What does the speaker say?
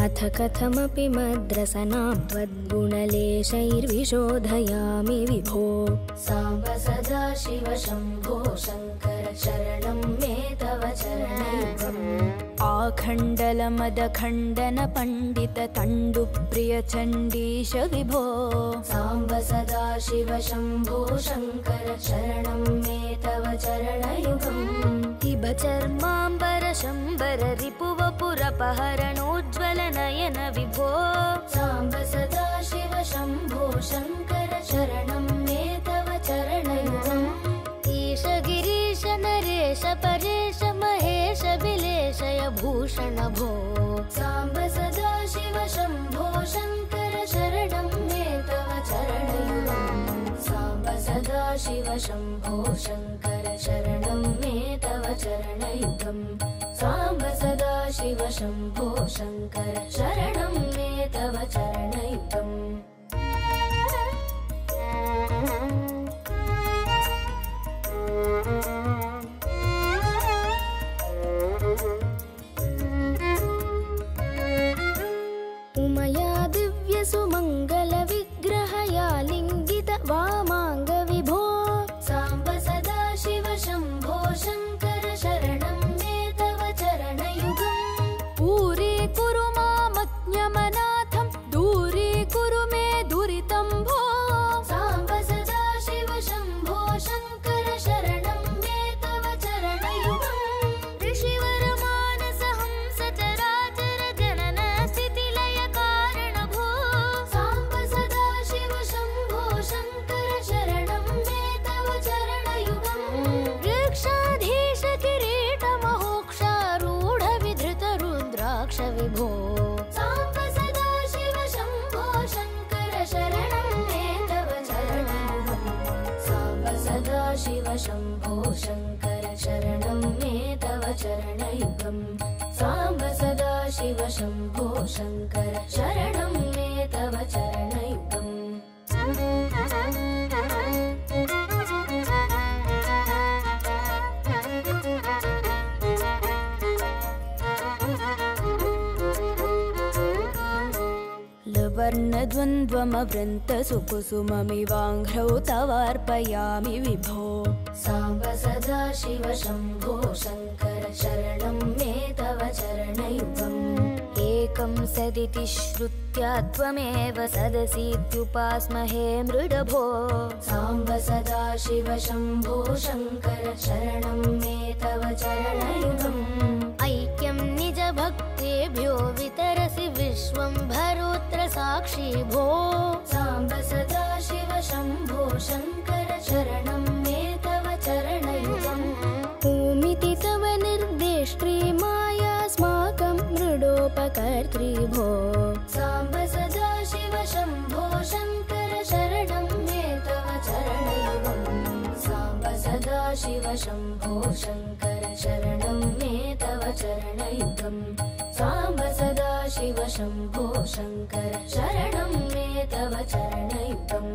अथ कथमपि मद्रसनां त्वद्गुणलेशैर्विशोधयामि विभो। साम्ब सदाशिव शम्भो शङ्कर शरणं मे तव चरणयुगम्। आखण्डलमदखण्डन पण्डित तण्डुप्रिय चण्डीश विभो। साम्ब सदाशिव शम्भो शङ्कर शरणं मे तव चरणयुगम्। हिब चर्माम्बर शम्बर रिपुवपुरपहरणोज्ज्वल नयन विभो। साम्ब सदाशिव शम्भो शङ्कर शरणं मे तव चरणयुगम्। ईश गिरीश नरेश परेश महेश विलेशय भूषण भो। साम्ब सदाशिव शम्भो शङ्कर शरणं मे तव चरणयुगम्। साम्ब सदाशिव शम्भो शङ्कर शरणं मे तव चरणयुगम्। साम्ब सदाशिव शम्भो शङ्कर शरणं मे तव चरणयुगम्। उमया दिव्य सुमङ्गल विग्रहया लिङ्गित वामाङ्ग विभो। साम्ब सदाशिव शम्भो शङ्कर शरणं मे तव चरणयुगम्। पूरी कुरु मामज्ञमनाथं दूरी कुरु मे दुरितं भो। साम्ब सदाशिव शम्भो शङ्कर शरणं मे तव चरणयुगम्। ऋषिवर मानस हंस चराचर जनन स्थितिलय कारण भो। साम्ब सदाशिव शम्भो शङ्कर शरणं मे तव चरणयुगम्। वृक्षाधीश किरीट महोक्षारूढ विधृत रुद्राक्ष विभो। साम्ब सदाशिव शम्भो शङ्कर शरणं मे तव चरणयुगम्। साम्ब सदाशिव शम्भो शङ्कर शरणं मे तव चरणयुगम्। साम्ब सदाशिव शम्भो शङ्कर शरणं मे तव चरणयुगम्। लवर्णद्वन्द्वमवृन्त सुकुसुममिवाङ्घ्रौ तवार्पयामि विभो। साम्ब सदाशिव शम्भो शङ्कर शरणं मे तव चरणयुगम्। एकं सदिति श्रुत्या त्वमेव सदसीत्युपास्महे मृडभो। साम्ब सदाशिव शम्भो शङ्कर शरणं मे तव चरणयुगम्। ऐक्यं निज भक्तेभ्यो वितरसि विश्वं भरोत्र साक्षी भो। साम्ब सदाशिव शम्भो शङ्कर शरणं मे तव चरणयुगम्। भूमिति तव निर्देष्ट्री मायास्माकं मृडोपकर्त्री भो। साम्ब सदाशिव शम्भो शङ्कर शरणं मे तव चरणयुगम्। साम्ब सदाशिव शम्भो शङ्कर शरणं मे तव चरणयुगम्। साम्ब सदाशिव शम्भो शङ्कर शरणं मे तव चरणयुगम्।